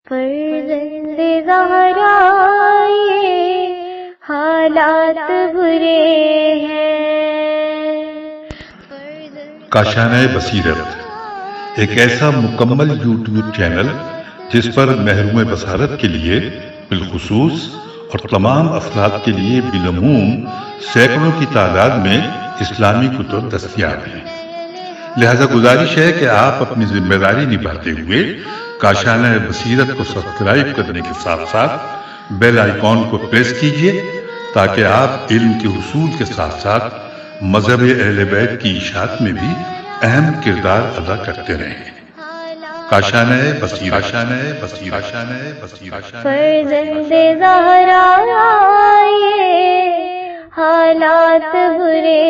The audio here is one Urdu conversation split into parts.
فرزند زہرا یہ حالات برے ہیں۔ کاشانہ بصیرت ایک ایسا مکمل یوٹیوب چینل جس پر محروم بصارت کے لیے بالخصوص اور تمام افراد کے لیے بالعموم سینکڑوں کی تعداد میں اسلامی کتب دستیاب ہیں۔ لہذا گزارش ہے کہ آپ اپنی ذمہ داری نبھاتے ہوئے کاشانہ بصیرت کو سبسکرائب کرنے کے ساتھ ساتھ بیل آئیکن کو پریس کیجیے تاکہ آپ علم کے حصول کے ساتھ ساتھ مذہب اہل بیت کی اشاعت میں بھی اہم کردار ادا کرتے رہیں۔ کاشانہ بصیرت۔ فرزند زہرا یہ حالات برے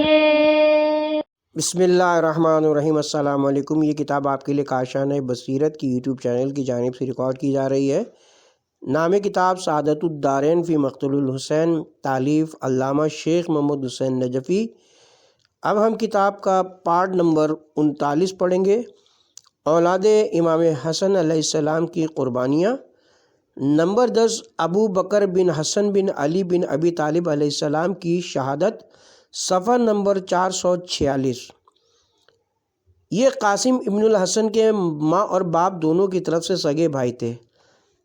ہیں۔ بسم اللہ الرحمن الرحیم۔ السلام علیکم۔ یہ کتاب آپ کے لیے کاشانہ بصیرت کی یوٹیوب چینل کی جانب سے ریکارڈ کی جا رہی ہے۔ نام کتاب سعادت الدارین فی مقتل الحسین، تالیف علامہ شیخ محمد حسین نجفی۔ اب ہم کتاب کا پارٹ نمبر 39 پڑھیں گے، اولاد امام حسن علیہ السلام کی قربانیاں۔ نمبر 10، ابو بکر بن حسن بن علی بن ابی طالب علیہ السلام کی شہادت، صفحہ نمبر 446۔ یہ قاسم ابن الحسن کے ماں اور باپ دونوں کی طرف سے سگے بھائی تھے۔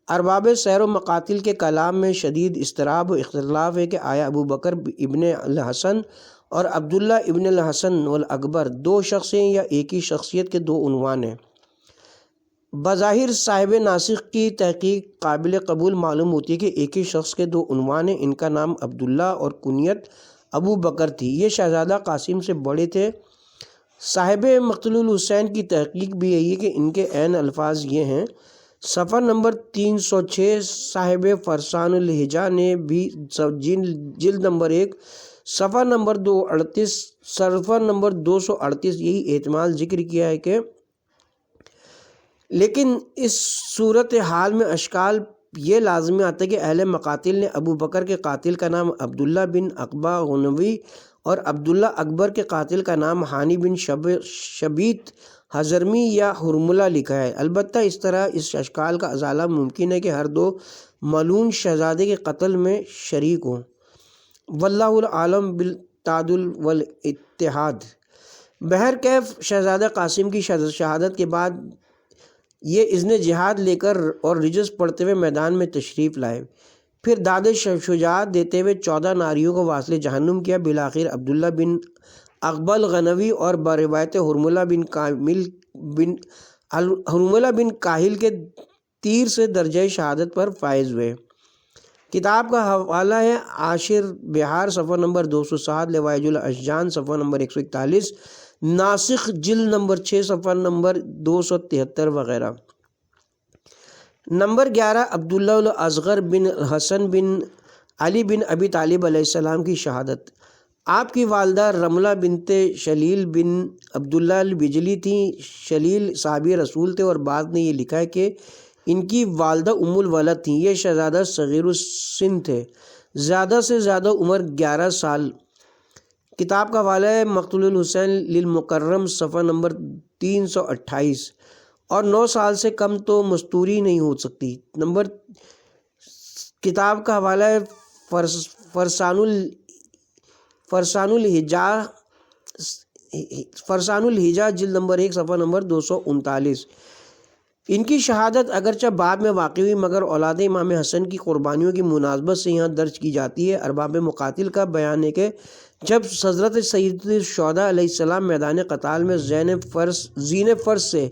ارباب سیر و مقاتل کے کلام میں شدید اضطراب و اختلاف ہے کہ آیا ابو بکر ابن الحسن اور عبداللہ ابن الحسن والاکبر دو شخص ہیں یا ایک ہی شخصیت کے دو عنوان ہیں۔ بظاہر صاحب ناسخ کی تحقیق قابل قبول معلوم ہوتی ہے کہ ایک ہی شخص کے دو عنوان ہیں۔ ان کا نام عبداللہ اور کنیت ابو بکر تھی۔ یہ شہزادہ قاسم سے بڑے تھے۔ صاحب مقتول الحسین کی تحقیق بھی یہی ہے کہ ان کے عین الفاظ یہ ہیں۔ صفحہ نمبر 306 صاحب فرسان الحجہ نے بھی جلد نمبر 1 صفحہ نمبر 238 صفحہ نمبر 238 یہی احتمال ذکر کیا ہے کہ لیکن اس صورت حال میں اشکال یہ لازمی آتا ہے کہ اہل مقاتل نے ابو بکر کے قاتل کا نام عبداللہ بن عقبہ غنوی اور عبداللہ اکبر کے قاتل کا نام ہانی بن شبیت حضرمی یا حرملہ لکھا ہے۔ البتہ اس طرح اس اشکال کا ازالہ ممکن ہے کہ ہر دو ملعون شہزادے کے قتل میں شریک ہوں۔ واللہ العالم بالتعادل والاتحاد۔ بہرکیف شہزادہ قاسم کی شہادت کے بعد یہ اذن جہاد لے کر اور رجز پڑھتے ہوئے میدان میں تشریف لائے، پھر داد شجاعت دیتے ہوئے 14 ناریوں کو واصل جہنم کیا۔ بالآخر عبداللہ بن اقبل غنوی اور بروایت حرملہ بن کاہل کے تیر سے درجہ شہادت پر فائز ہوئے۔ کتاب کا حوالہ ہے عاشر بہار صفحہ نمبر 207، لوائج الاشجان صفحہ نمبر 141، ناسخ جلد نمبر 6 صفحہ نمبر 273 وغیرہ۔ نمبر 11، عبداللہ الاصغر بن حسن بن علی بن ابی طالب علیہ السلام کی شہادت۔ آپ کی والدہ رملہ بنت شلیل بن عبداللہ البجلی تھیں۔ شلیل صحابی رسول تھے اور بعض نے یہ لکھا ہے کہ ان کی والدہ ام الولد تھیں۔ یہ شہزادہ صغیر السن تھے، زیادہ سے زیادہ عمر 11 سال۔ کتاب کا حوالہ ہے مقتول الحسین للمکرم صفحہ نمبر 328۔ اور 9 سال سے کم تو مستوری نہیں ہو سکتی۔ کتاب کا حوالہ ہے فرسان الحجہ جلد نمبر 1 صفحہ نمبر 239۔ ان کی شہادت اگرچہ بعد میں واقع ہوئی مگر اولاد امام حسن کی قربانیوں کی مناسبت سے یہاں درج کی جاتی ہے۔ ارباب مقاتل کا بیان ہے کہ جب حضرت سید الشہداء علیہ السلام میدان قتال میں زین فرش سے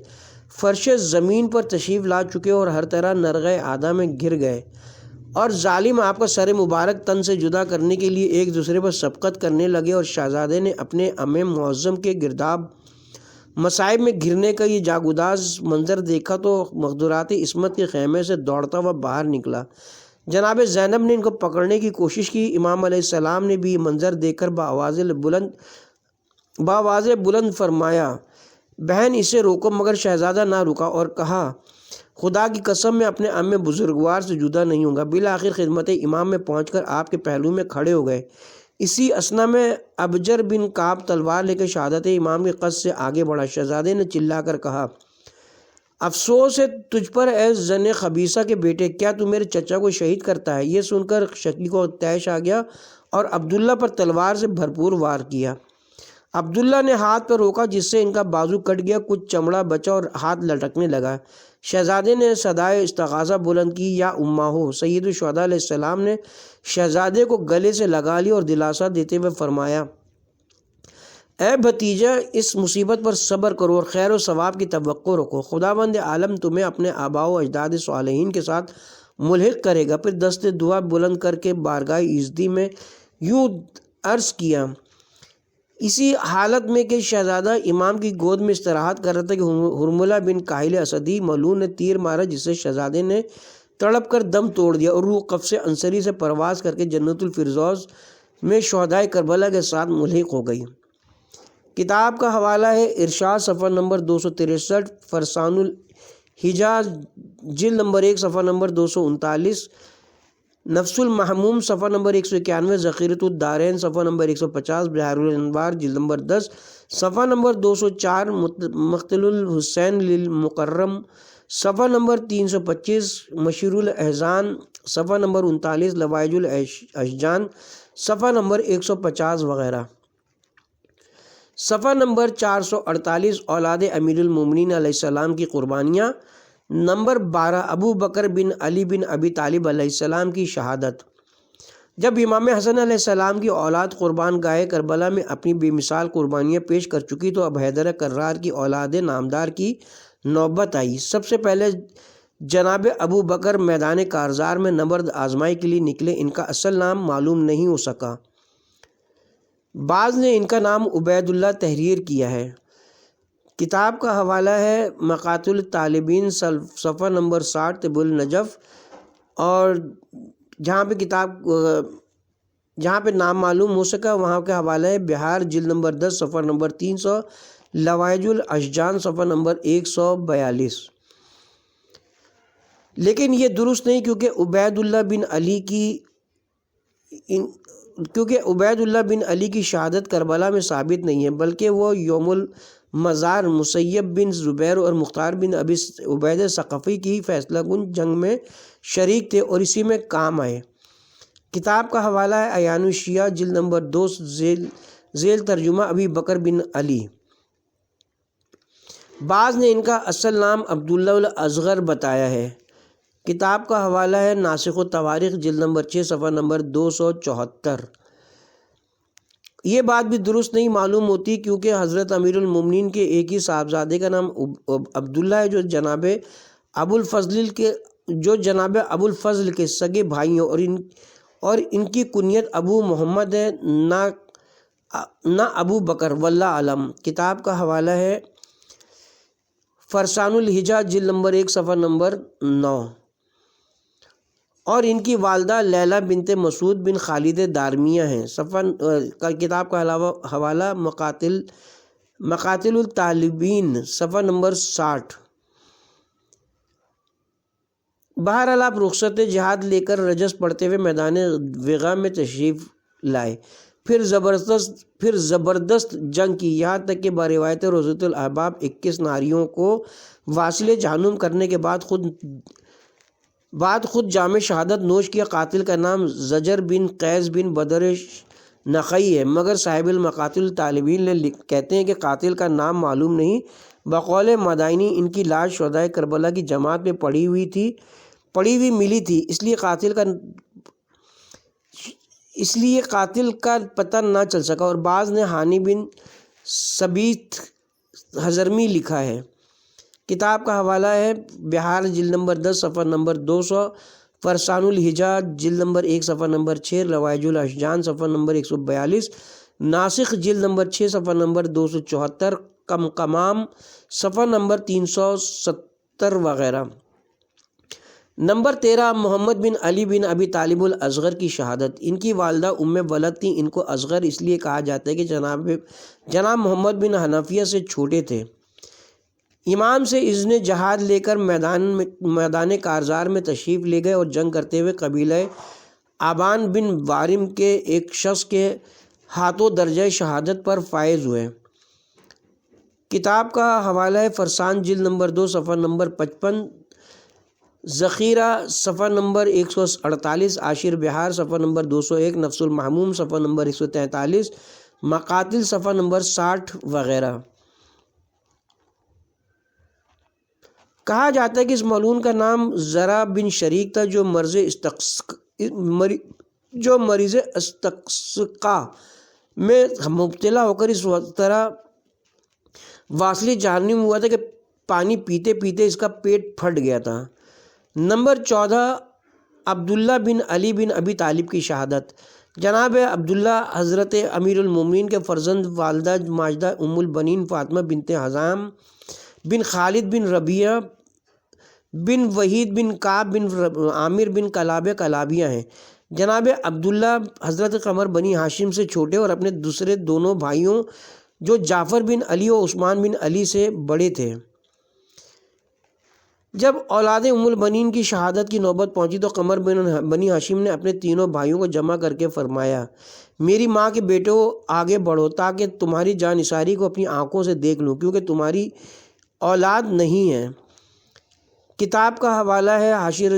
فرش زمین پر تشریف لا چکے اور ہر طرح نرغہ اعداء میں گر گئے اور ظالم آپ کا سر مبارک تن سے جدا کرنے کے لیے ایک دوسرے پر سبقت کرنے لگے اور شہزادے نے اپنے عم معظم کے گرداب مصائب میں گرنے کا یہ جاگوداز منظر دیکھا تو مقدورات عصمت کے خیمے سے دوڑتا ہوا باہر نکلا۔ جناب زینب نے ان کو پکڑنے کی کوشش کی۔ امام علیہ السلام نے بھی یہ منظر دیکھ کر بآواز بلند فرمایا، بہن اسے روکو، مگر شہزادہ نہ رکا اور کہا، خدا کی قسم میں اپنے عم بزرگوار سے جدا نہیں ہوں گا۔ بالآخر خدمت امام میں پہنچ کر آپ کے پہلو میں کھڑے ہو گئے۔ اسی اسنا میں ابجر بن کعب تلوار لے کر شہادت امام کے قصد سے آگے بڑھا۔ شہزادے نے چلا کر کہا، افسوس ہے تجھ پر اے زن خبیثہ کے بیٹے، کیا تو میرے چچا کو شہید کرتا ہے؟ یہ سن کر شکی کو طیش آ گیا اور عبداللہ پر تلوار سے بھرپور وار کیا۔ عبداللہ نے ہاتھ پر روکا جس سے ان کا بازو کٹ گیا، کچھ چمڑا بچا اور ہاتھ لٹکنے لگا۔ شہزادے نے صدائے استغاثہ بلند کی، یا اماں ہو۔ سید الشہداء علیہ السلام نے شہزادے کو گلے سے لگا لیا اور دلاسا دیتے ہوئے فرمایا، اے بھتیجا، اس مصیبت پر صبر کرو اور خیر و ثواب کی توقع رکھو۔ خداوند عالم تمہیں اپنے آباء و اجداد صالحین کے ساتھ ملحق کرے گا۔ پھر دست دعا بلند کر کے بارگاہ ایزدی میں یوں عرض کیا، اسی حالت میں کہ شہزادہ امام کی گود میں استراحت کر رہا تھا کہ حرملہ بن کاہل اسدی ملعون نے تیر مارا، جس سے شہزادے نے تڑپ کر دم توڑ دیا اور روح قفص انصری سے پرواز کر کے جنت الفردوس میں شہدائے کربلا کے ساتھ ملحق ہو گئی۔ کتاب کا حوالہ ہے ارشاد صفحہ نمبر 263، فرسان الحجاز جلد نمبر 1 صفحہ نمبر 239، نفس المحموم صفحہ نمبر 191، ذخیرۃ الدارین صفحہ نمبر 150، بحار الانوار جلد نمبر 10 صفحہ نمبر 204، مقتل الحسین للمکرم صفحہ نمبر 325، مشیر الاحزان صفحہ نمبر 39، لوائج الاشجان صفحہ نمبر 150 وغیرہ۔ صفحہ نمبر 448، اولاد امیر المومنین علیہ السلام کی قربانیاں، نمبر 12، ابو بکر بن علی بن ابی طالب علیہ السلام کی شہادت۔ جب امام حسن علیہ السلام کی اولاد قربان گاہ کربلا میں اپنی بے مثال قربانیاں پیش کر چکی تو اب حیدر کرار کی اولاد نامدار کی نوبت آئی۔ سب سے پہلے جناب ابو بکر میدان کارزار میں نبرد آزمائی کے لیے نکلے۔ ان کا اصل نام معلوم نہیں ہو سکا، بعض نے ان کا نام عبید اللہ تحریر کیا ہے۔ کتاب کا حوالہ ہے مقاتل الطالبین صفحہ نمبر 60، طب النجف، اور جہاں پہ نام معلوم ہو سکا وہاں کا حوالہ ہے بہار جلد نمبر 10 صفحہ نمبر 300، لوائج الاشجان صفحہ نمبر 142۔ لیکن یہ درست نہیں، کیونکہ عبید اللہ بن علی کی شہادت کربلا میں ثابت نہیں ہے، بلکہ وہ یوم المزار مسیب بن زبیر اور مختار بن ابی عبید ثقفی کی فیصلہ کن جنگ میں شریک تھے اور اسی میں کام آئے۔ کتاب کا حوالہ ہے عیان الشیعہ جلد نمبر 2 ذیل ترجمہ ابی بکر بن علی۔ بعض نے ان کا اصل نام عبداللہ الاصغر بتایا ہے۔ کتاب کا حوالہ ہے ناسخ التواریخ جلد نمبر 6 صفحہ نمبر 274۔ یہ بات بھی درست نہیں معلوم ہوتی، کیونکہ حضرت امیر المومنین کے ایک ہی صاحبزادے کا نام عبداللہ ہے، جو جناب ابو الفضل کے سگے بھائی ہیں، اور ان کی کنیت ابو محمد ہے، نہ ابو بکر، واللہ عالم۔ کتاب کا حوالہ ہے فرسان الحجاز جلد نمبر 1 صفحہ نمبر 9، اور ان کی والدہ لیلہ بنت مسعود بن خالد دارمیہ ہیں۔ کتاب کا حوالہ مقاتل الطالبین صفحہ نمبر 60۔ بہرحال آپ رخصت جہاد لے کر رجس پڑھتے ہوئے میدان وغا میں تشریف لائے، پھر زبردست جنگ کی، یہاں تک کہ بروایت روضۃ الاحباب 21 ناریوں کو واصل جہنم کرنے کے بعد خود جام شہادت نوش کیا۔ قاتل کا نام زجر بن قیس بن بدر نخعی ہے، مگر صاحب المقاتل الطالبین کہتے ہیں کہ قاتل کا نام معلوم نہیں۔ بقول مدائنی ان کی لاش شہدائے کربلا کی جماعت میں پڑی ہوئی ملی تھی، اس لیے قاتل کا پتہ نہ چل سکا، اور بعض نے ہانی بن ثبیت حضرمی لکھا ہے۔ کتاب کا حوالہ ہے بہار جلد نمبر 10 صفحہ نمبر 200، فرسان الحجاز جلد نمبر 1 صفحہ نمبر 6، لوائج الاشجان صفحہ نمبر 142، ناسخ جلد نمبر 6 صفحہ نمبر 274، قمقمام صفحہ نمبر 370 وغیرہ۔ نمبر 13، محمد بن علی بن ابی طالب الاصغر کی شہادت۔ ان کی والدہ ام ولد تھیں۔ ان کو اصغر اس لیے کہا جاتا ہے کہ جناب محمد بن حنفیہ سے چھوٹے تھے۔ امام سے اذن جہاد لے کر میدان کارزار میں تشریف لے گئے اور جنگ کرتے ہوئے قبیلہ آبان بن وارم کے ایک شخص کے ہاتھوں درجہ شہادت پر فائز ہوئے۔ کتاب کا حوالہ ہے فرسان جلد نمبر 2 صفحہ نمبر 55، ذخیرہ صفحہ نمبر 148، عاشر بہار صفحہ نمبر 201، نفس المحموم صفحہ نمبر 143، مقاتل صفحہ نمبر 60 وغیرہ۔ کہا جاتا ہے کہ اس ملعون کا نام زرع بن شریک تھا جو مریض استسقا میں مبتلا ہو کر اس طرح واصل جہنم ہوا تھا کہ پانی پیتے پیتے اس کا پیٹ پھٹ گیا تھا۔ نمبر 14، عبداللہ بن علی بن ابی طالب کی شہادت۔ جناب عبداللہ حضرت امیر المومنین کے فرزند، والدہ ماجدہ ام البنین فاطمہ بنت حزام بن خالد بن ربیعہ بن وحید بن کعب بن عامر بن کلابیہ ہیں۔ جناب عبداللہ حضرت قمر بنی ہاشم سے چھوٹے اور اپنے دوسرے دونوں بھائیوں جو جعفر بن علی اور عثمان بن علی سے بڑے تھے۔ جب اولاد ام البنین کی شہادت کی نوبت پہنچی تو قمر بنی ہاشم نے اپنے تینوں بھائیوں کو جمع کر کے فرمایا، میری ماں کے بیٹوں آگے بڑھو تاکہ تمہاری جاں نثاری کو اپنی آنکھوں سے دیکھ لوں، کیونکہ تمہاری اولاد نہیں ہے۔ کتاب کا حوالہ ہے عاشر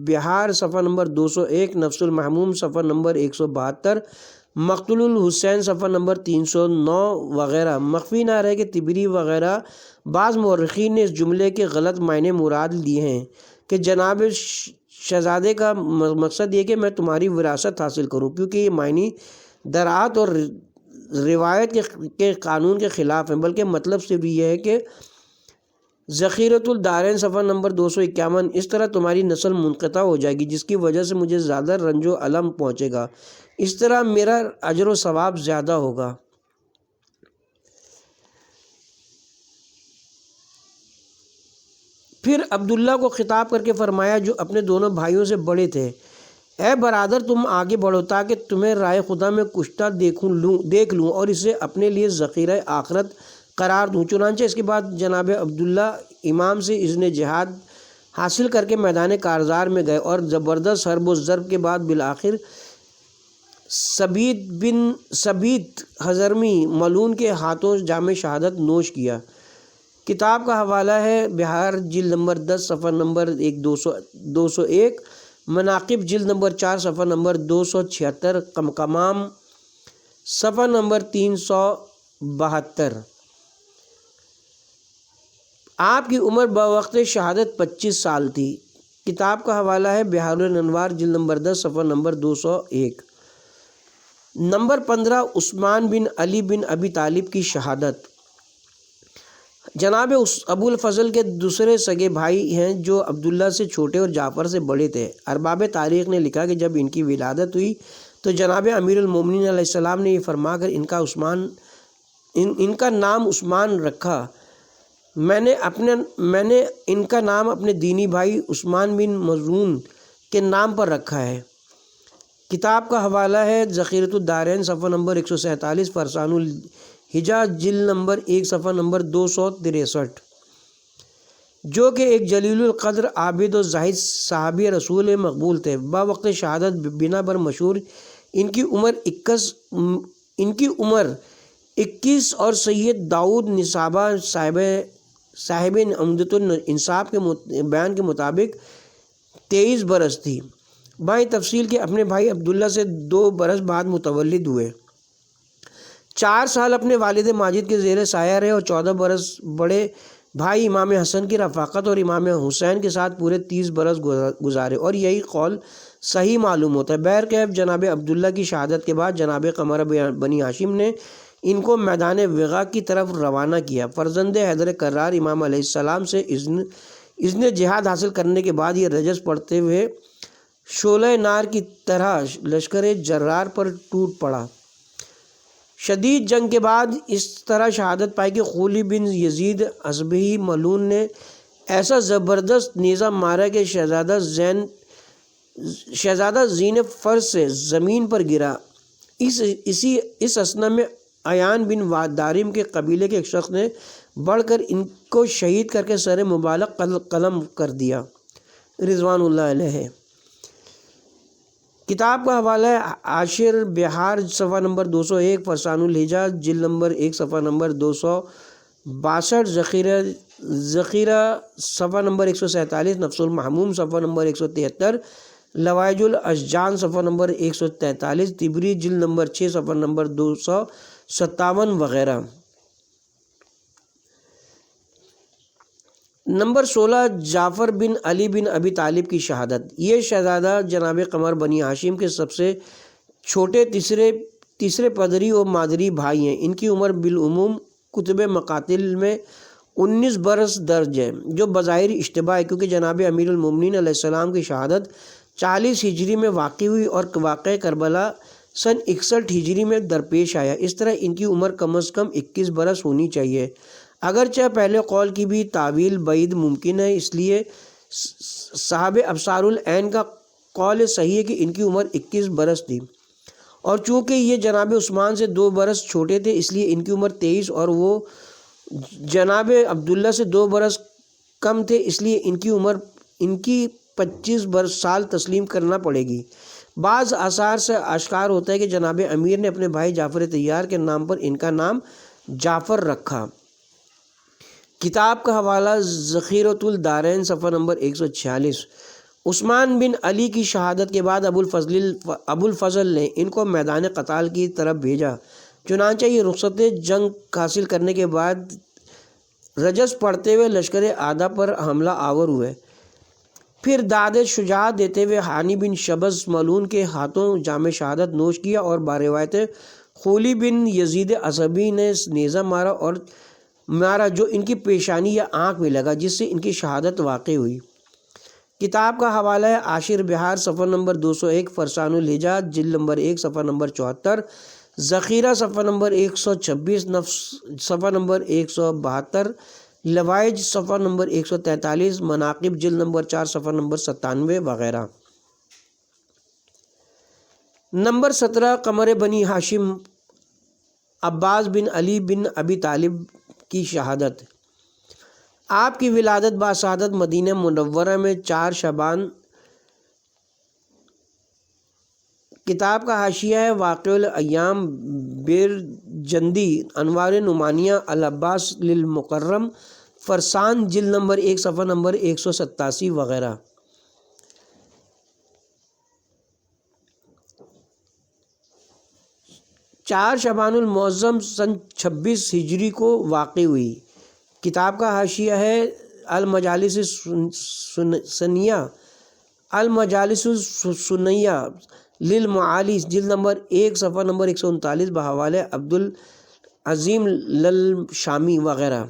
بہار صفحہ نمبر 201، نفس المحموم صفحہ نمبر 172، مقتول الحسین صفحہ نمبر 309 وغیرہ۔ مخفی نہ رہے کہ طبری وغیرہ بعض مورخین نے اس جملے کے غلط معنی مراد لیے ہیں کہ جناب شہزادے کا مقصد یہ کہ میں تمہاری وراثت حاصل کروں، کیونکہ یہ معنی درعات اور روایت کے قانون کے خلاف ہیں، بلکہ مطلب صرف یہ ہے کہ ذخیرۃ الدارین صفحہ نمبر 251، اس طرح تمہاری نسل منقطع ہو جائے گی جس کی وجہ سے مجھے زیادہ رنج و الم پہنچے گا، اس طرح میرا اجر و ثواب زیادہ ہوگا۔ پھر عبداللہ کو خطاب کر کے فرمایا جو اپنے دونوں بھائیوں سے بڑے تھے، اے برادر تم آگے بڑھو تاکہ تمہیں رائے خدا میں کشتہ دیکھ لوں اور اسے اپنے لیے ذخیرہ آخرت قرار دوں۔ چنانچہ اس کے بعد جناب عبداللہ امام سے اذن جہاد حاصل کر کے میدان کارزار میں گئے اور زبردست حرب و ضرب کے بعد بالآخر سبیت حضرمی ملعون کے ہاتھوں جام شہادت نوش کیا۔ کتاب کا حوالہ ہے بہار جلد نمبر 10 صفحہ نمبر 201، مناقب جلد نمبر 4 صفحہ نمبر 276، قمقمام صفحہ نمبر 372۔ آپ کی عمر بوقت شہادت 25 سال تھی۔ کتاب کا حوالہ ہے بہار الانوار جلد نمبر 10 صفحہ نمبر 201۔ نمبر 15، عثمان بن علی بن ابی طالب کی شہادت۔ جناب ابو الفضل کے دوسرے سگے بھائی ہیں جو عبداللہ سے چھوٹے اور جعفر سے بڑے تھے۔ ارباب تاریخ نے لکھا کہ جب ان کی ولادت ہوئی تو جناب امیر المومنین علیہ السلام نے یہ فرما کر ان کا نام عثمان رکھا، میں نے ان کا نام اپنے دینی بھائی عثمان بن مظعون کے نام پر رکھا ہے۔ کتاب کا حوالہ ہے ذخیرۃ الدارین صفحہ نمبر 147، فرسان الحجاز جلد نمبر 1 صفحہ نمبر 263، جو کہ ایک جلیل القدر عابد و زاہد صحابی رسول مقبول تھے۔ وقت شہادت بنا بر مشہور ان کی عمر 21 اور سید داؤد نصابہ صاحب عمدۃ الانصاف کے بیان کے مطابق 23 برس تھی۔ بائیں تفصیل کے اپنے بھائی عبداللہ سے 2 برس بعد متولد ہوئے۔ 4 سال اپنے والد ماجد کے زیر سایہ رہے اور 14 برس بڑے بھائی امام حسن کی رفاقت اور امام حسین کے ساتھ پورے 30 برس گزارے، اور یہی قول صحیح معلوم ہوتا ہے۔ بہرکیف جناب عبداللہ کی شہادت کے بعد جناب قمر بنی ہاشم نے ان کو میدان وغا کی طرف روانہ کیا۔ فرزند حیدر کرار امام علیہ السلام سے اذن جہاد حاصل کرنے کے بعد یہ رجز پڑھتے ہوئے شعلہ نار کی طرح لشکر جرار پر ٹوٹ پڑا۔ شدید جنگ کے بعد اس طرح شہادت پائی کہ خولی بن یزید ازبہی ملعون نے ایسا زبردست نیزہ مارا کہ شہزادہ زین فرس سے زمین پر گرا۔ اس اثنا میں عیان بن دارم کے قبیلے کے ایک شخص نے بڑھ کر ان کو شہید کر کے سر مبالغ قلم کر دیا رضوان اللہ علیہ۔ کتاب کا حوالہ ہے عاشر بہار صفحہ نمبر 201، فرسان الحجاز جلد نمبر 1 صفحہ نمبر 62 ذخیرہ صفحہ نمبر 147، نفس المحموم صفحہ نمبر 173، لوائج الاشجان صفحہ نمبر 143، طبری جلد نمبر 6 صفحہ نمبر 257 وغیرہ۔ نمبر 16 جعفر بن علی بن ابی طالب کی شہادت۔ یہ شہزادہ جناب قمر بنی ہاشم کے سب سے چھوٹے تیسرے پدری اور مادری بھائی ہیں۔ ان کی عمر بالعموم کتب مقاتل میں 19 برس درج ہے، جو بظاہر اشتباہ ہے، کیونکہ جناب امیر المومنین علیہ السلام کی شہادت 40 ہجری میں واقع ہوئی اور واقعہ کربلا سن 61 ہجری میں درپیش آیا۔ اس طرح ان کی عمر کم از کم 21 برس ہونی چاہیے، اگرچہ پہلے قول کی بھی تعویل بعید ممکن ہے، اس لیے صاحب ابصار العین کا قول صحیح ہے کہ ان کی عمر 21 برس تھی، اور چونکہ یہ جناب عثمان سے 2 برس چھوٹے تھے اس لیے ان کی عمر 23 اور وہ جناب عبداللہ سے 2 برس کم تھے، اس لیے ان کی 25 سال تسلیم کرنا پڑے گی۔ بعض آثار سے آشکار ہوتا ہے کہ جناب امیر نے اپنے بھائی جعفر طیار کے نام پر ان کا نام جعفر رکھا۔ کتاب کا حوالہ ذخیرۃ الدارین صفحہ نمبر 146۔ عثمان بن علی کی شہادت کے بعد ابو الفضل نے ان کو میدان قتال کی طرف بھیجا، چنانچہ یہ رخصت جنگ حاصل کرنے کے بعد رجس پڑھتے ہوئے لشکر اعداء پر حملہ آور ہوئے، پھر داد شجاعت دیتے ہوئے حانی بن شبز ملعون کے ہاتھوں جام شہادت نوش کیا، اور باروایت خولی بن یزید عصبی نے نیزہ مارا جو ان کی پیشانی یا آنکھ میں لگا، جس سے ان کی شہادت واقع ہوئی۔ کتاب کا حوالہ ہے عاشر بہار صفحہ نمبر 201، فرسان الحجاج جلد نمبر 1 صفحہ نمبر 74، ذخیرہ صفحہ نمبر 126، نفس صفحہ نمبر 172، لوائج صفحہ نمبر 143، مناقب جلد نمبر 4 صفحہ نمبر 97 وغیرہ۔ نمبر 17 قمر بنی ہاشم عباس بن علی بن ابی طالب کی شہادت۔ آپ کی ولادت باسعادت مدینہ منورہ میں 4 شعبان۔ کتاب کا حاشیہ ہے واقع الایام بیرجندی انوار نعمانیہ العباس للمکرم، فرسان جلد نمبر 1 صفحہ نمبر 187 وغیرہ۔ چار شعبان المعظم سن 26 ہجری کو واقع ہوئی۔ کتاب کا حاشیہ ہے المجالس السنیہ للمعالی جلد نمبر 1 صفحہ نمبر 139 بحوالہ عبد العظیم للشامی وغیرہ۔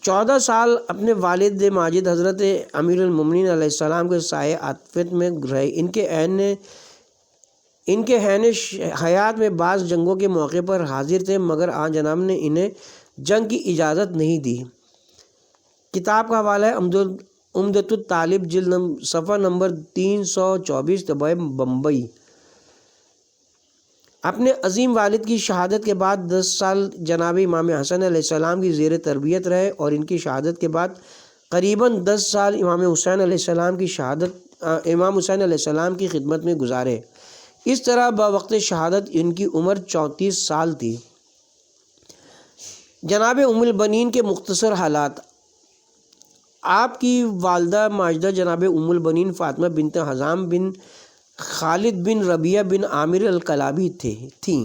چودہ سال اپنے والد ماجد حضرت امیر المومنین علیہ السلام کے سائے عاطفت میں رہے۔ ان کے حین حیات میں بعض جنگوں کے موقع پر حاضر تھے، مگر آن جناب نے انہیں جنگ کی اجازت نہیں دی۔ کتاب کا حوالہ ہے عمدۃ الطالب جلد صفحہ نمبر 324، طبع بمبئی۔ اپنے عظیم والد کی شہادت کے بعد 10 سال جناب امام حسن علیہ السلام کی زیر تربیت رہے، اور ان کی شہادت کے بعد قریباً 10 سال امام حسین علیہ السلام کی خدمت میں گزارے۔ اس طرح بوقت شہادت ان کی عمر 34 سال تھی۔ جناب ام البنین کے مختصر حالات۔ آپ کی والدہ ماجدہ جناب ام البنین فاطمہ بنت حزام بن خالد بن ربیعہ بن عامر الکلابی تھیں۔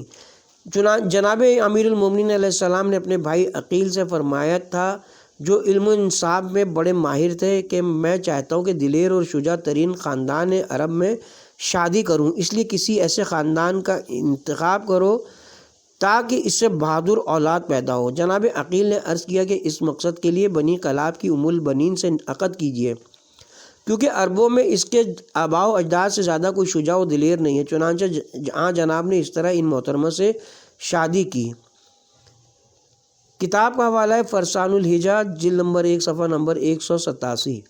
جناب امیر المومنین علیہ السلام نے اپنے بھائی عقیل سے فرمایا تھا، جو علم و انصاف میں بڑے ماہر تھے، کہ میں چاہتا ہوں کہ دلیر اور شجاع ترین خاندان عرب میں شادی کروں، اس لیے کسی ایسے خاندان کا انتخاب کرو تاکہ اس سے بہادر اولاد پیدا ہو۔ جناب عقیل نے عرض کیا کہ اس مقصد کے لیے بنی کلاب کی ام البنین سے عقد کیجیے، کیونکہ عربوں میں اس کے آباء و اجداد سے زیادہ کوئی شجاع و دلیر نہیں ہے۔ چنانچہ جناب نے اس طرح ان محترمہ سے شادی کی۔ کتاب کا حوالہ ہے فرسان الحجاج جلد نمبر 1 صفحہ نمبر 187۔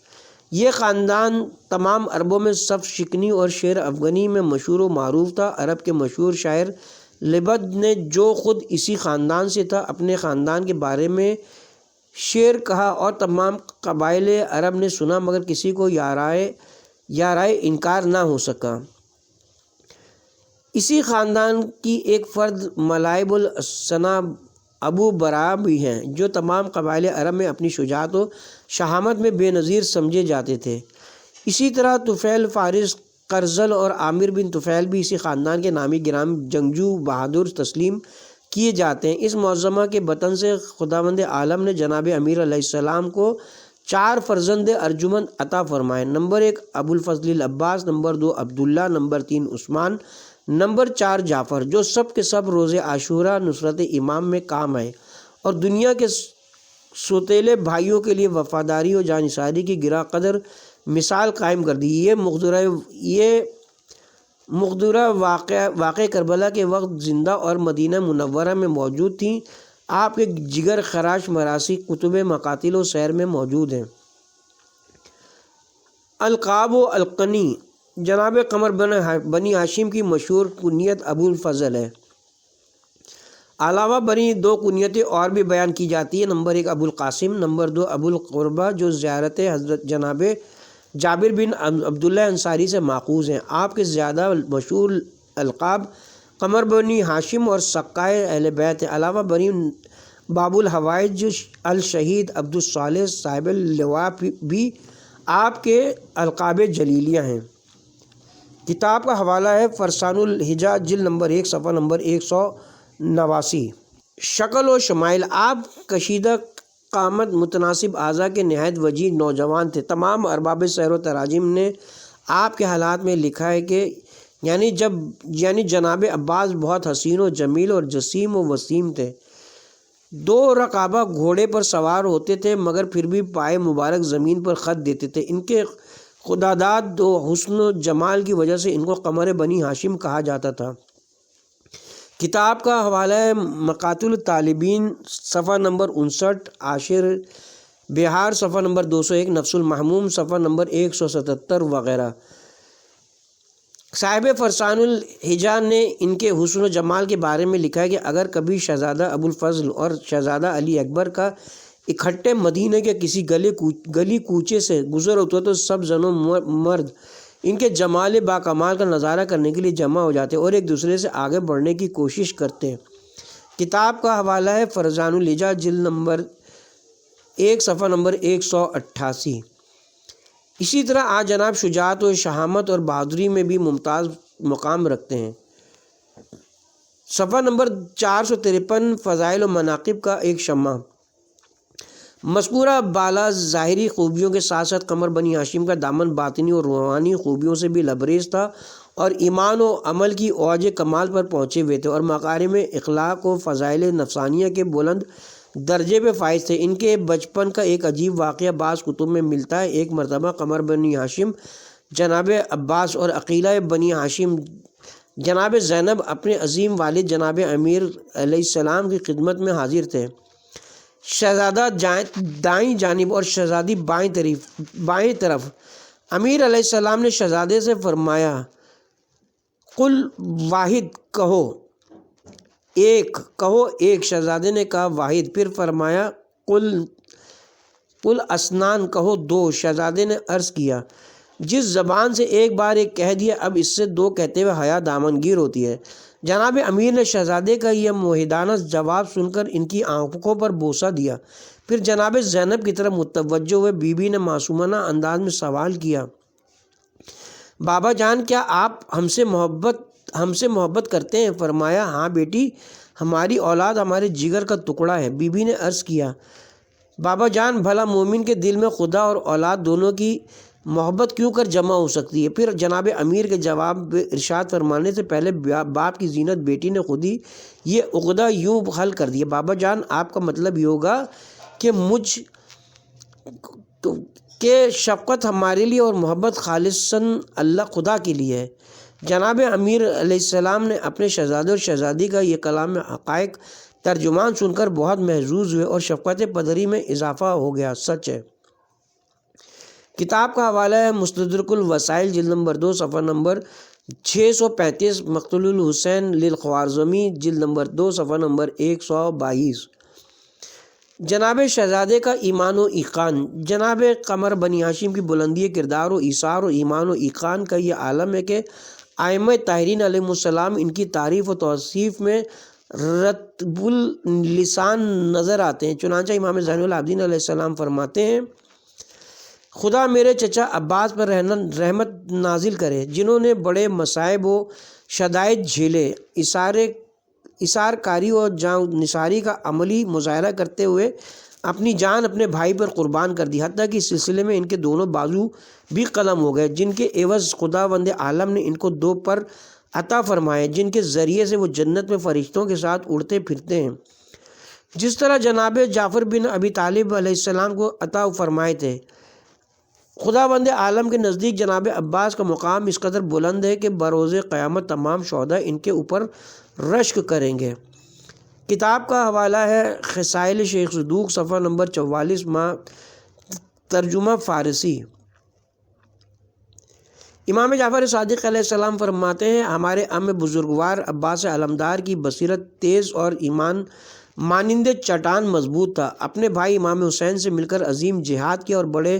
یہ خاندان تمام عربوں میں صف شکنی اور شعر افغانی میں مشہور و معروف تھا۔ عرب کے مشہور شاعر لبد نے، جو خود اسی خاندان سے تھا، اپنے خاندان کے بارے میں شعر کہا، اور تمام قبائل عرب نے سنا، مگر کسی کو یا رائے انکار نہ ہو سکا۔ اسی خاندان کی ایک فرد ملائب السنا ابو برا بھی ہیں، جو تمام قبائل عرب میں اپنی شجاعت و شہامت میں بے نظیر سمجھے جاتے تھے۔ اسی طرح طفیل فارس قرزل اور عامر بن طفیل بھی اسی خاندان کے نامی گرامی جنگجو بہادر تسلیم کیے جاتے ہیں۔ اس معظمہ کے بطن سے خداوند عالم نے جناب امیر علیہ السلام کو 4 فرزند ارجمند عطا فرمائے۔ نمبر 1 ابو الفضل العباس، نمبر 2 عبداللہ، نمبر 3 عثمان، نمبر 4 جعفر، جو سب کے سب روز عاشورہ نصرت امام میں کام آئے اور دنیا کے سوتیلے بھائیوں کے لیے وفاداری و جانثاری کی گراں قدر مثال قائم کر دی۔ یہ مقدورہ واقع کربلا کے وقت زندہ اور مدینہ منورہ میں موجود تھیں۔ آپ کے جگر خراش مراسی کتب مقاتل و سیر میں موجود ہیں۔ القاب و القنی، جناب قمر بنی ہاشم کی مشہور کنیت ابو الفضل ہے۔ علاوہ بری 2 کنیتیں اور بھی بیان کی جاتی ہیں۔ نمبر 1 ابو القاسم، نمبر 2 ابو القربہ، جو زیارت حضرت جناب جابر بن عبداللہ انصاری سے ماخوذ ہیں۔ آپ کے زیادہ مشہور القاب قمر بنی ہاشم اور سقائے اہل بیت ہیں۔ علاوہ بری باب الحوائج الشہید عبد الصالح صاحب اللواء بھی آپ کے القاب جلیلیہ ہیں۔ کتاب کا حوالہ ہے فرسان الحجہ، جلد نمبر 1، صفحہ نمبر 189۔ شکل و شمائل، آپ کشیدہ قامت، متناسب اعضاء کے نہایت وجیح نوجوان تھے۔ تمام ارباب سیر و تراجم نے آپ کے حالات میں لکھا ہے کہ یعنی جناب عباس بہت حسین و جمیل اور جسیم و وسیم تھے۔ 2 رقابہ گھوڑے پر سوار ہوتے تھے، مگر پھر بھی پائے مبارک زمین پر خط دیتے تھے۔ ان کے خداداد و حسن و جمال کی وجہ سے ان کو قمر بنی ہاشم کہا جاتا تھا۔ کتاب کا حوالہ ہے مقاتل الطالبین، صفحہ نمبر 59، عاشر بہار، صفحہ نمبر 201، نفس المحموم، صفحہ نمبر 177 وغیرہ۔ صاحب فرسان الحجہ نے ان کے حسن و جمال کے بارے میں لکھا ہے کہ اگر کبھی شہزادہ ابو الفضل اور شہزادہ علی اکبر کا اکٹھے مدینہ کے کسی گلی کوچے سے گزر ہوتا تو سب زن و مرد ان کے جمال باکمال کا نظارہ کرنے کے لیے جمع ہو جاتے اور ایک دوسرے سے آگے بڑھنے کی کوشش کرتے۔ کتاب کا حوالہ ہے فرسان الحجہ، جلد نمبر 1، صفحہ نمبر 188۔ اسی طرح آج جناب شجاعت و شہامت اور بہادری میں بھی ممتاز مقام رکھتے ہیں۔ صفحہ نمبر 453، فضائل و مناقب کا ایک شمع۔ مذکورہ بالا ظاہری خوبیوں کے ساتھ ساتھ قمر بنی ہاشم کا دامن باطنی اور روحانی خوبیوں سے بھی لبریز تھا اور ایمان و عمل کی اوج کمال پر پہنچے ہوئے تھے اور مکارم اخلاق و فضائل نفسانیہ کے بلند درجے پہ فائز تھے۔ ان کے بچپن کا ایک عجیب واقعہ بعض کتب میں ملتا ہے۔ ایک مرتبہ قمر بنی ہاشم جناب عباس اور عقیلہ بنی ہاشم جناب زینب اپنے عظیم والد جناب امیر علیہ السلام کی خدمت میں حاضر تھے۔ شہزادہ دائیں جانب اور شہزادی بائیں طرف۔ امیر علیہ السلام نے شہزادے سے فرمایا، قل واحد، کہو ایک۔ شہزادے نے کہا واحد۔ پھر فرمایا قل اسنان، کہو 2۔ شہزادے نے عرض کیا، جس زبان سے ایک بار ایک کہہ دیا اب اس سے 2 کہتے ہوئے حیا دامنگیر ہوتی ہے۔ جناب امیر نے شہزادے کا یہ موحدانہ جواب سن کر ان کی آنکھوں پر بوسہ دیا۔ پھر جناب زینب کی طرف متوجہ ہوئے بی نے معصومانہ انداز میں سوال کیا، بابا جان، کیا آپ ہم سے محبت کرتے ہیں؟ فرمایا، ہاں بیٹی، ہماری اولاد ہمارے جگر کا ٹکڑا ہے۔ بی بی نے عرض کیا، بابا جان، بھلا مومن کے دل میں خدا اور اولاد دونوں کی محبت کیوں کر جمع ہو سکتی ہے؟ پھر جناب امیر کے جواب ارشاد فرمانے سے پہلے باپ کی زینت بیٹی نے خود ہی یہ عقدہ یوں حل کر دیا، بابا جان، آپ کا مطلب یہ ہوگا کہ شفقت ہمارے لیے اور محبت خالصاً اللہ خدا کے لیے ہے۔ جناب امیر علیہ السلام نے اپنے شہزادے اور شہزادی کا یہ کلام حقائق ترجمان سن کر بہت محظوظ ہوئے اور شفقت پدری میں اضافہ ہو گیا۔ سچ ہے۔ کتاب کا حوالہ ہے مستدرک الوسائل، جلد نمبر 2، صفحہ نمبر 635، مقتول الحسین للخوارزمی، جلد نمبر 2، صفحہ نمبر 122۔ جناب شہزادے کا ایمان و ایقان۔ جناب قمر بنی ہاشم کی بلندی کردار و ایثار و ایمان و ایقان کا یہ عالم ہے کہ ائمہ طاہرین علیہ السلام ان کی تعریف و توصیف میں رطب اللسان نظر آتے ہیں۔ چنانچہ امام زین العابدین علیہ السلام فرماتے ہیں خدا میرے چچا عباس پر رحمت نازل کرے، جنہوں نے بڑے مصائب و شدائد جھیلے، اثار کاری اور جان نثاری کا عملی مظاہرہ کرتے ہوئے اپنی جان اپنے بھائی پر قربان کر دی، حتیٰ کہ اس سلسلے میں ان کے دونوں بازو بھی قلم ہو گئے، جن کے عوض خداوند عالم نے ان کو 2 پر عطا فرمائے، جن کے ذریعے سے وہ جنت میں فرشتوں کے ساتھ اڑتے پھرتے ہیں، جس طرح جناب جعفر بن ابی طالب علیہ السلام کو عطا فرمائے تھے۔ خداوند عالم کے نزدیک جناب عباس کا مقام اس قدر بلند ہے کہ بروز قیامت تمام شہداء ان کے اوپر رشک کریں گے۔ کتاب کا حوالہ ہے خصائل شیخ صدوق، صفحہ نمبر 44 ترجمہ فارسی۔ امام جعفر صادق علیہ السلام فرماتے ہیں ہمارے بزرگوار عباس علمدار کی بصیرت تیز اور ایمان مانند چٹان مضبوط تھا۔ اپنے بھائی امام حسین سے مل کر عظیم جہاد کیا اور بڑے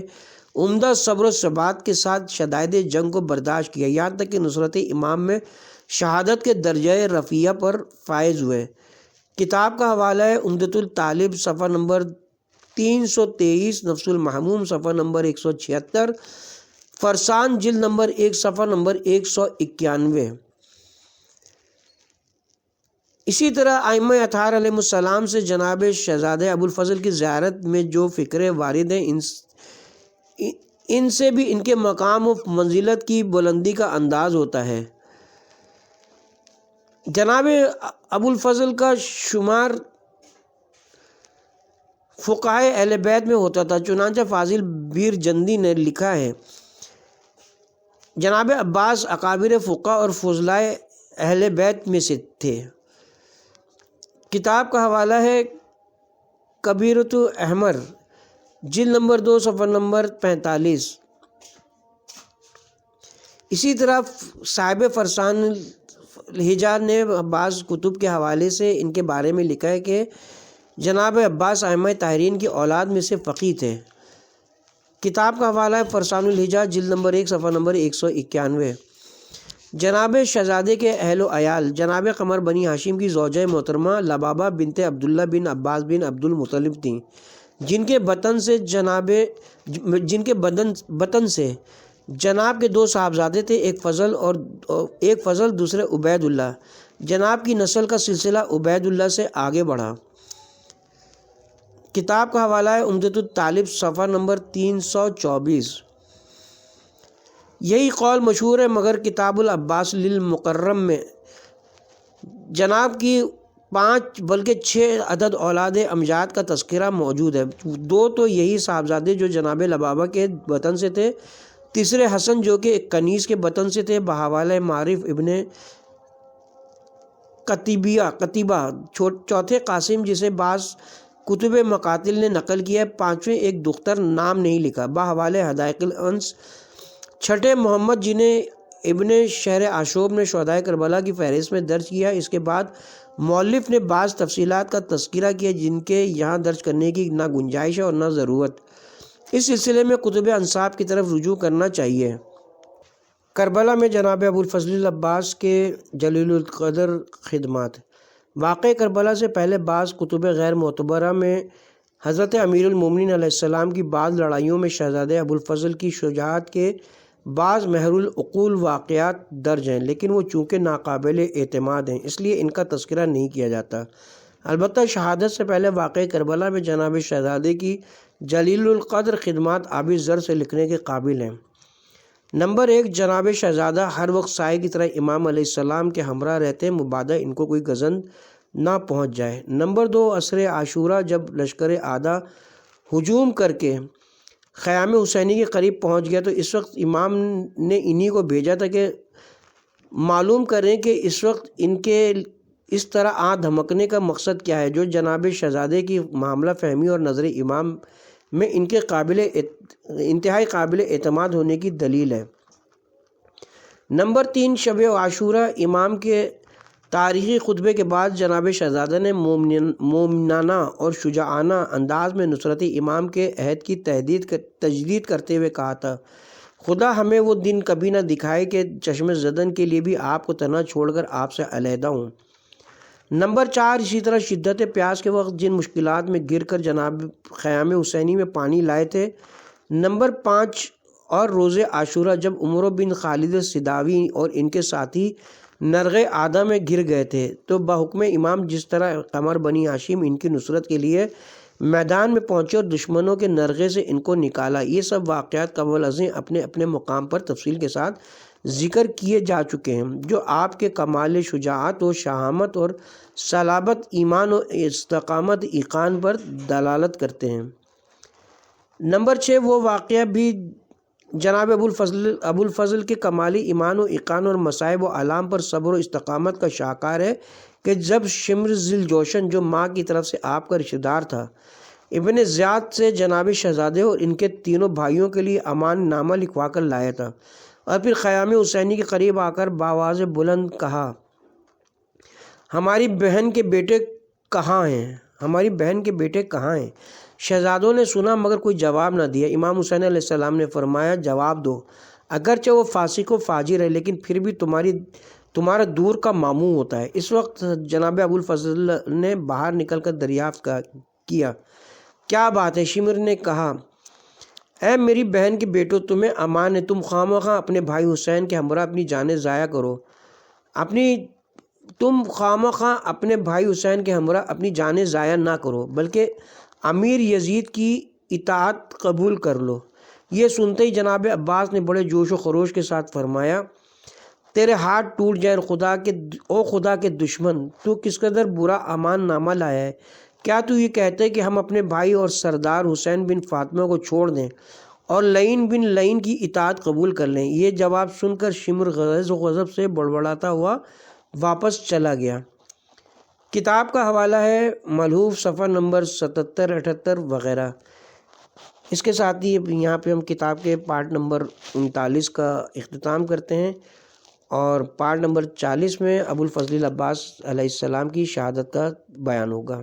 عمدہ صبر و ثبات کے ساتھ شدائد جنگ کو برداشت کیا، یہاں تک کہ نصرت امام میں شہادت کے درجہ رفیع پر فائز ہوئے۔ کتاب کا حوالہ ہے عمدۃ الطالب، صفحہ نمبر 323، نفس المحموم صفحہ نمبر 176، فرسان جلد نمبر 1 صفحہ نمبر 191۔ اسی طرح ائمہ اطہار علیہ السلام سے جناب شہزادہ ابوالفضل کی زیارت میں جو فکرے وارد ہیں ان سے بھی ان کے مقام و منزلت کی بلندی کا انداز ہوتا ہے۔ جناب ابوالفضل کا شمار فقہائے اہل بیت میں ہوتا تھا، چنانچہ فاضل بیر جندی نے لکھا ہے جناب عباس اکابر فقہ اور فضلائے اہل بیت میں سے تھے۔ کتاب کا حوالہ ہے کبیرۃ احمر، جلد نمبر 2 صفحہ نمبر 45۔ اسی طرح صاحب فرسان الحجار نے بعض کتب کے حوالے سے ان کے بارے میں لکھا ہے کہ جناب عباس ائمہ طاہرین کی اولاد میں سے فقیہ تھے۔ کتاب کا حوالہ ہے فرسان الحجار، جلد نمبر 1 صفحہ نمبر 191۔ جناب شہزادے کے اہل و عیال جناب قمر بنی ہاشم کی زوجہ محترمہ لبابہ بنت عبداللہ بن عباس بن عبد المطلب تھیں، جن کے بطن سے جناب کے 2 صاحبزادے تھے، ایک فضل دوسرے عبید اللہ۔ جناب کی نسل کا سلسلہ عبید اللہ سے آگے بڑھا۔ کتاب کا حوالہ ہے عمدۃ الطالب، صفحہ نمبر 324۔ یہی قول مشہور ہے، مگر کتاب العباس للمکرم میں جناب کی 5 بلکہ 6 عدد اولاد امجاد کا تذکرہ موجود ہے۔ 2 تو یہی صاحبزادے جو جناب لبابہ کے بطن سے تھے، تیسرے حسن جو کہ ایک کنیز کے بطن سے تھے، بحوالہ معارف ابن قتیبہ، چوتھے قاسم جسے بعض کتب مقاتل نے نقل کیا ہے، 5ویں ایک دختر، نام نہیں لکھا، بحوالہ حدائق الانس، 6 محمد جنہیں ابن شہر عاشوب نے شہدائے کربلا کی فہرست میں درج کیا۔ اس کے بعد مؤلف نے بعض تفصیلات کا تذکرہ کیا جن کے یہاں درج کرنے کی نہ گنجائش ہے اور نہ ضرورت۔ اس سلسلے میں کتب انساب کی طرف رجوع کرنا چاہیے۔ کربلا میں جناب ابوالفضل العباس کے جلیل القدر خدمات۔ واقع کربلا سے پہلے بعض کتب غیر معتبرہ میں حضرت امیر المومنین علیہ السلام کی بعض لڑائیوں میں شہزادہ ابوالفضل کی شجاعت کے بعض محر العقول واقعات درج ہیں، لیکن وہ چونکہ ناقابل اعتماد ہیں اس لیے ان کا تذکرہ نہیں کیا جاتا۔ البتہ شہادت سے پہلے واقع کربلا میں جناب شہزادے کی جلیل القدر خدمات آب زر سے لکھنے کے قابل ہیں۔ نمبر 1، جناب شہزادہ ہر وقت سائے کی طرح امام علیہ السلام کے ہمراہ رہتے، مبادا ان کو کوئی گزند نہ پہنچ جائے۔ نمبر 2، عصر عاشورہ جب لشکر اعداء ہجوم کر کے خیام حسینی کے قریب پہنچ گیا تو اس وقت امام نے انہی کو بھیجا تھا کہ معلوم کریں کہ اس وقت ان کے اس طرح دھمکنے کا مقصد کیا ہے، جو جناب شہزادے کی معاملہ فہمی اور نظر امام میں ان کے انتہائی قابل اعتماد ہونے کی دلیل ہے۔ نمبر 3، شب عاشورہ امام کے تاریخی خطبے کے بعد جناب شہزادہ نے مومنانہ اور شجاعانہ انداز میں نصرت امام کے عہد کی تجدید کرتے ہوئے کہا تھا، خدا ہمیں وہ دن کبھی نہ دکھائے کہ چشم زدن کے لیے بھی آپ کو تنہا چھوڑ کر آپ سے علیحدہ ہوں۔ نمبر 4، اسی طرح شدت پیاس کے وقت جن مشکلات میں گر کر جناب خیام حسینی میں پانی لائے تھے۔ نمبر 5، اور روز عاشورہ جب عمر بن خالد صداوی اور ان کے ساتھی نرغ آدم میں گر گئے تھے تو بحکم امام جس طرح قمر بنی ہاشم ان کی نصرت کے لیے میدان میں پہنچے اور دشمنوں کے نرغے سے ان کو نکالا، یہ سب واقعات قبل ازیں اپنے اپنے مقام پر تفصیل کے ساتھ ذکر کیے جا چکے ہیں، جو آپ کے کمال شجاعت و شہامت اور صلابت ایمان و استقامت ایقان پر دلالت کرتے ہیں۔ نمبر 6، وہ واقعہ بھی جناب ابو الفضل کے کمالی ایمان و ایقان اور مصائب و آلام پر صبر و استقامت کا شاہکار ہے کہ جب شمر ذیل جوشن جو ماں کی طرف سے آپ کا رشتہ دار تھا، ابن زیاد سے جناب شہزادے اور ان کے تینوں بھائیوں کے لیے امان نامہ لکھوا کر لایا تھا، اور پھر خیام حسینی کے قریب آ کر بآواز بلند کہا، ہماری بہن کے بیٹے کہاں ہیں؟ ہماری بہن کے بیٹے کہاں ہیں؟ شہزادوں نے سنا مگر کوئی جواب نہ دیا۔ امام حسین علیہ السلام نے فرمایا، جواب دو، اگرچہ وہ فاسق و فاجر ہے لیکن پھر بھی تمہارا دور کا ماموں ہوتا ہے۔ اس وقت جناب ابو الفضل نے باہر نکل کر دریافت کیا، کیا بات ہے؟ شمر نے کہا، اے میری بہن کے بیٹو، تمہیں امان ہے، تم خواہ اپنے بھائی حسین کے ہمراہ اپنی جانیں ضائع کرو، تم خواہ اپنے بھائی حسین کے ہمراہ اپنی جانیں ضائع نہ کرو بلکہ امیر یزید کی اطاعت قبول کر لو۔ یہ سنتے ہی جناب عباس نے بڑے جوش و خروش کے ساتھ فرمایا، تیرے ہاتھ ٹوٹ جائیں خدا کے دشمن، تو کس قدر برا امان نامہ لایا ہے۔ کیا تو یہ کہتے کہ ہم اپنے بھائی اور سردار حسین بن فاطمہ کو چھوڑ دیں اور لعین بن لعین کی اطاعت قبول کر لیں؟ یہ جواب سن کر شمر غیظ و غضب سے بڑبڑاتا ہوا واپس چلا گیا۔ کتاب کا حوالہ ہے ملحوف، صفحہ نمبر 77، 78 وغیرہ۔ اس کے ساتھ ہی یہاں پہ ہم کتاب کے پارٹ نمبر 39 کا اختتام کرتے ہیں، اور پارٹ نمبر 40 میں ابو الفضل عباس علیہ السلام کی شہادت کا بیان ہوگا۔